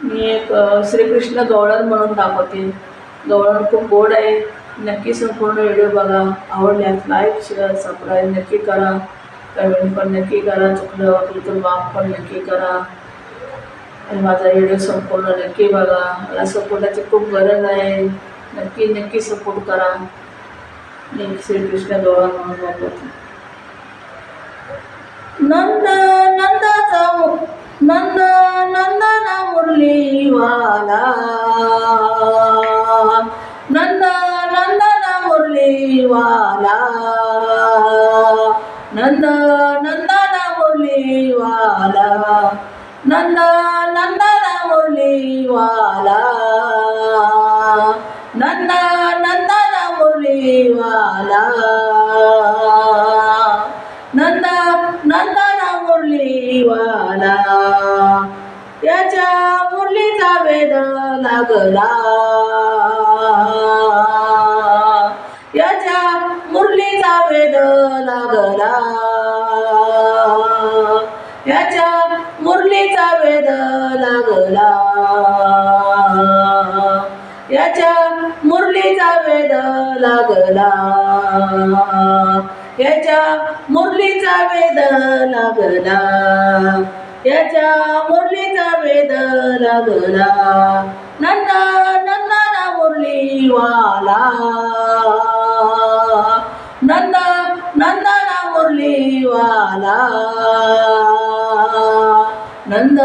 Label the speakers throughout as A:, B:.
A: मी एक श्रीकृष्ण गवळण म्हणून दाखवते. गवळण खूप गोड आहे. नक्की संपूर्ण व्हिडिओ बघा. आवडल्यास लाईक शेअर सबस्क्राईब नक्की करा. कमेंट पण नक्की करा. चुकलं वाटलं तर माफ पण नक्की करा. आणि माझा व्हिडिओ संपूर्ण नक्की बघा. मला सपोर्टाची खूप गरज आहे. नक्की नक्की सपोर्ट करा. मी श्रीकृष्ण गवळण म्हणून दाखवते. नंद नंदाचा नंद नंदन मुरलीवाला, नंद नंदन मुरलीवाला, नंद नंदन मुरलीवाला, नंद नंदन मुरलीवाला, नंद नंदन मुरलीवाला, नंद नंदन मुरलीवाला. याच्या मुरलीचा वेद लागला, याच्या मुरलीचा वेद लागला, याच्या मुरलीचा वेद लागला, याच्या मुरलीचा वेद लागला, याच्या मुरलीचा वेद लागला, याच्या मुरलीचा वेद लागला. नंद नंदन मुरलीवाला, नंद नंदन मुरलीवाला, नंद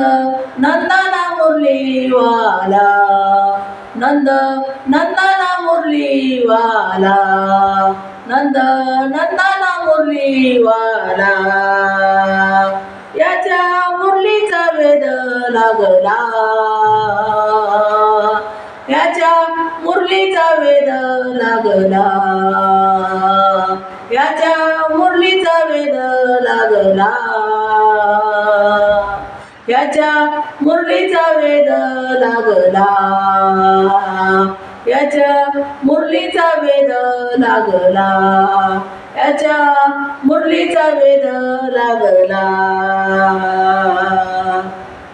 A: नंदन मुरलीवाला, नंद नंदन मुरलीवाला, नंद नंदन मुरलीवाला. याच्या मुरलीचा वेद लागला, याच्या मुरलीचा वेद लागला, याच्या मुरलीचा वेद लागला, याच्या मुरलीचा वेद लागला, याच्या मुरलीचा वेद लागला, याच्या मुरलीचा वेद लागला.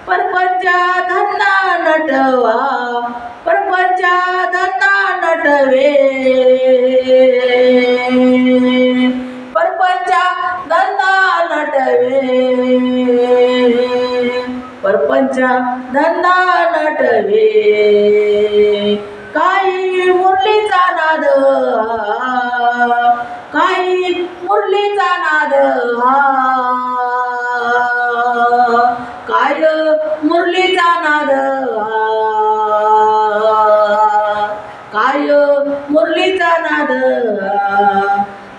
A: परपंचा धंदा नटवा, परपंचा धंदा नटवे, परपंचा धंदा नटवे, परपंचा धंदा नटवे. काही मुरलीचा नाद, काही मुरलीचा नाद, काय मुरलीचा नाद, काय मुरलीचा नाद,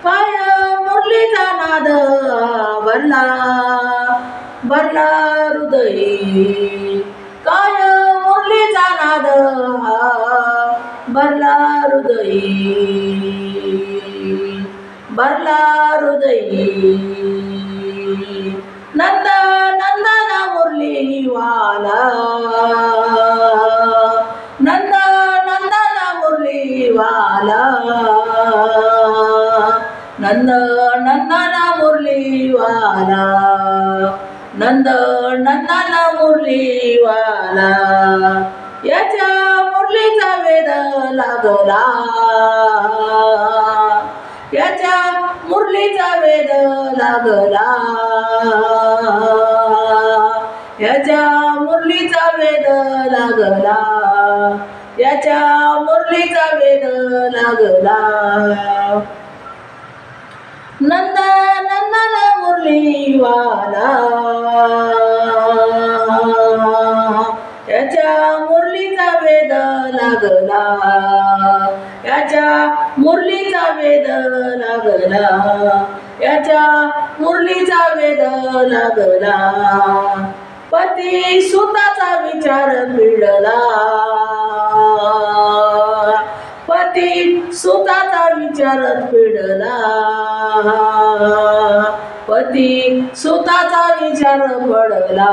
A: काय मुरलीचा नाद. भरला भरला हृदयी, काय मुरलीचा नाद, भरला हृदयी, भरला हृदयी. नंद नंदन मुरलीवाला, नंद नंदन मुरलीवाला, नंद नंदन मुरलीवाला, नंद नंदन मुरलीवाला. याच्या मुरलीचा वेद लागला, याच्या मुरलीचा वेद लागला, याच्या मुरलीचा वेद लागला, याच्या मुरलीचा वेद लागला. नंद नंदन मुरलीवाला, याच्या मुरलीचा वेद लागला, याच्या मुरलीचा वेद लागला, याच्या मुरलीचा वेद लागला. पती सुताचा विचार पिडला, पती सुताचा विचार पिडला, पती सुताचा विचार पडला,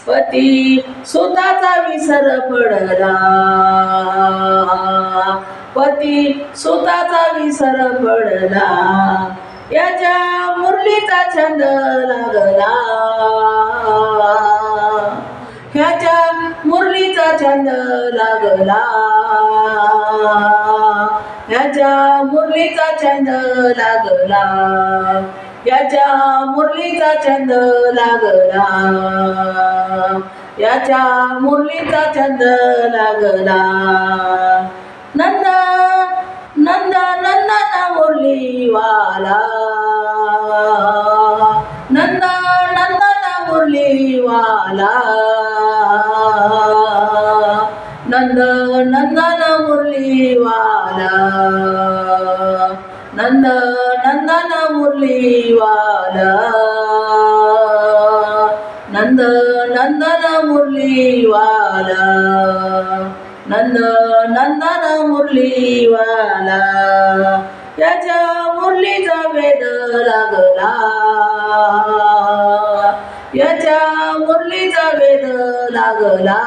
A: पती सुताचा विसर पडला, पती सुताचा विसर पडला. याच्या मुरलीचा छंद लागला, ह्याच्या छंद लागला, ह्याच्या मुरलीचा छंद लागला, याच्या मुरलीचा छंद लागला, याच्या मुरलीचा छंद लागला. नंद नंद नंदन मुरलीवाला, नंद नंदन मुरलीवाला, नंद नंदन मुरलीवाला, नंद नंदन मुरलीवाला, नंद नंदन मुरलीवाला, नंद नंदन मुरलीवाला. याच्या मुरलीचा वेद लागला, याच्या मुरलीचा वेद लागला,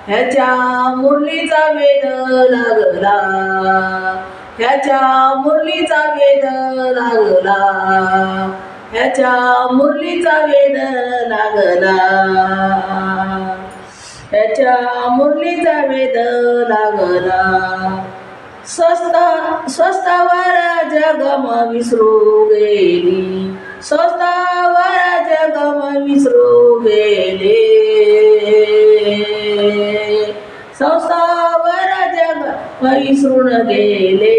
A: ह्याच्या मुरलीचा वेद लागला, ह्याच्या मुरलीचा वेद लागला, ह्याच्या मुरलीचा वेद लागला, ह्याच्या मुरलीचा वेद लागला. स्वस्तावर जगम विसरू गेली, स्वस्तावर जगम विसरू गेले, संस्थावर जग विसरून गेले,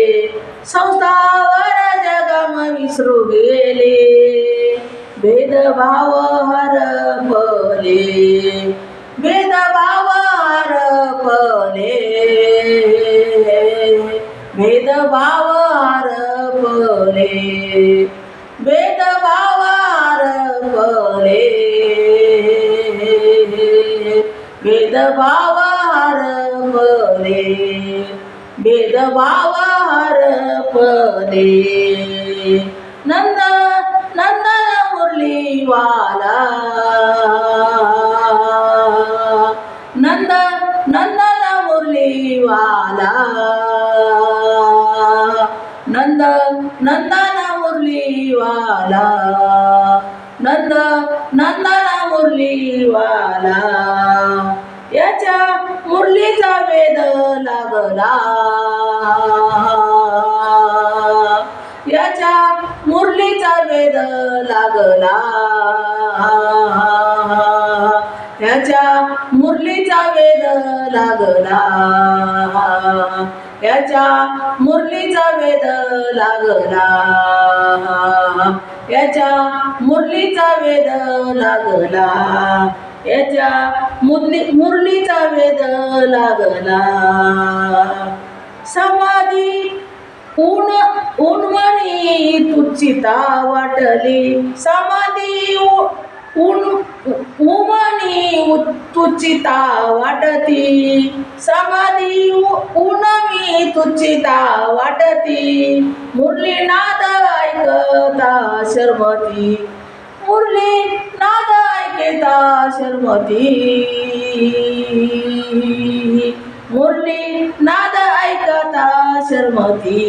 A: संस्थावर जगम विसरू गेले. भेदभाव हरपले, भेदभाव हरपले, भेदभाव हरपले, भेदभाव हरपले, भेदभाव हरपले, भेदभाव हरपले. नंद नंदन मुरलीवाला, नंद नंदन मुरलीवाला, नंद नंदन मुरलीवाला, नंद नंदन मुरलीवाला. याच्या मुरलीचा वेद लागला, याच्या मुरलीचा वेद लागला, ह्याच्या मुरलीचा वेद लागला, ह्याच्या मुरलीचा वेद लागला, ह्याच्या मुरलीचा वेद लागला, ह्याच्या मुरलीचा वेद लागला. समाधी उन्मणी तुच्छिता वाटली, समाधी उमणी तुच्छिता वाटती, समाधी उन्मणी तुच्छिता वाटती. मुरली नाद ऐकता शर्मती, मुरली नाद ऐकता शर्मती, मुरली नाद ऐकता शर्मती.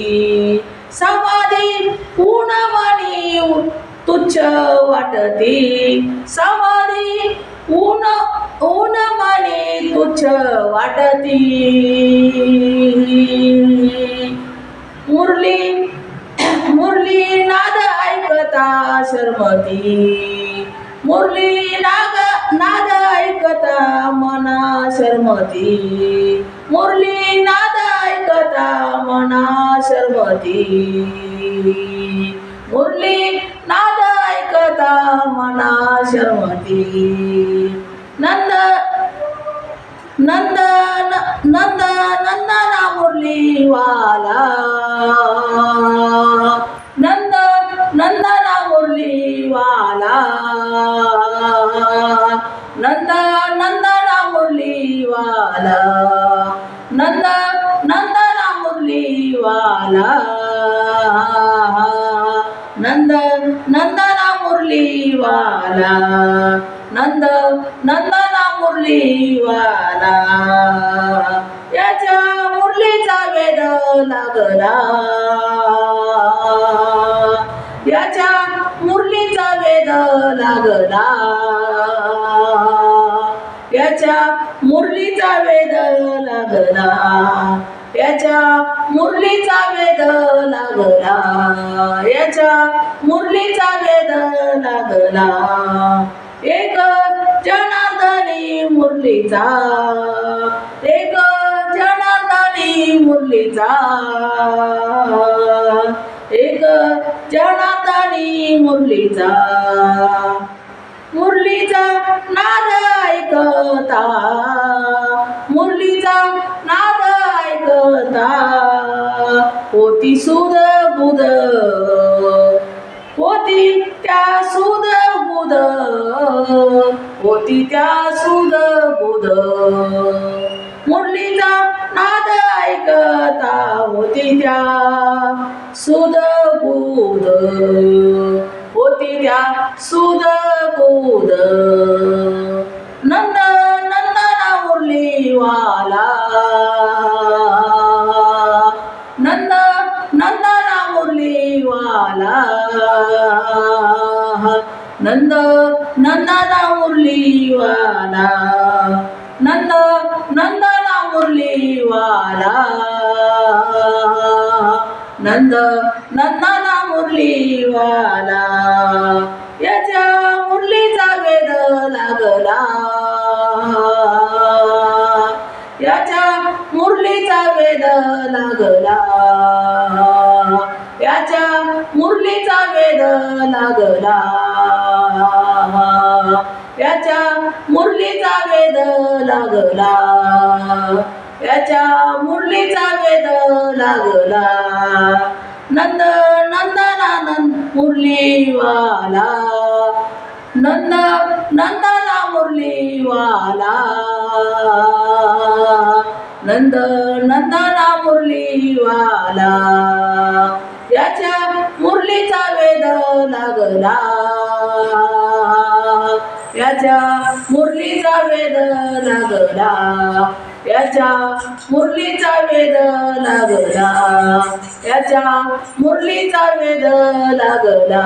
A: समाधी उन्मणी तुच्छ वाटती, समाधी उन्मणी तुच्छ वाटती. मुरली मुरली नाद ऐकता शर्मती, मुरली नाद ऐकता मना शर्मती, मुरली नाद ऐकता मना शर्मती, मुरली नाद ऐकता मना शर्मती. नंद नंद नंद नंदना मुरलीवाला, नंद नंदना मुरलीवाला, नंद नंदना मुरलीवाला, नंद नंदना मुरलीवाला, नंद नंदना मुरलीवाला, नंद नंदना मुरलीवाला. याच्या मुरलीचा वेद लागला, याच्या मुरलीचा वेद लागला, याच्या मुरलीचा वेद लागला, याच्या मुरलीचा वेद लागला, याच्या मुरलीचा वेद लागला. एक जनार्दनी मुरलीचा, एक जनार्दनी मुरलीचा, एक जनार्दनी मुरलीचा. मुरलीचा नाद ऐकता, मुरलीचा नाद ऐकता, होती सुध बुध, होती त्या सुध बुध, होती त्या सुध बुध. मुरलीचा नाद ऐकता, होती त्या सुध बुध, होती त्या सुध बुध. नंद नंदना मुरलीवाला, नंद नंदना मुरलीवाला, नंद नंदना मुरलीवाला, नंद नंदना मुरलीवाला, नंद नंदना मुरलीवाला. याच्या मुरलीचा वेद लागला, याच्या मुरलीचा वेद लागला, याच्या मुरलीचा वेद लागला, याच्या मुरलीचा वेद लागला, याच्या मुरलीचा वेद लागला. नंद नंदनानंद मुरलीवाला, नंद नंदना मुरलीवाला, नंद नंदना मुरलीवाला. याच्या मुरलीचा वेद लागला, याच्या मुरलीचा वेद लागला, याच्या मुरलीचा वेद लागला, याच्या मुरलीचा वेद लागला.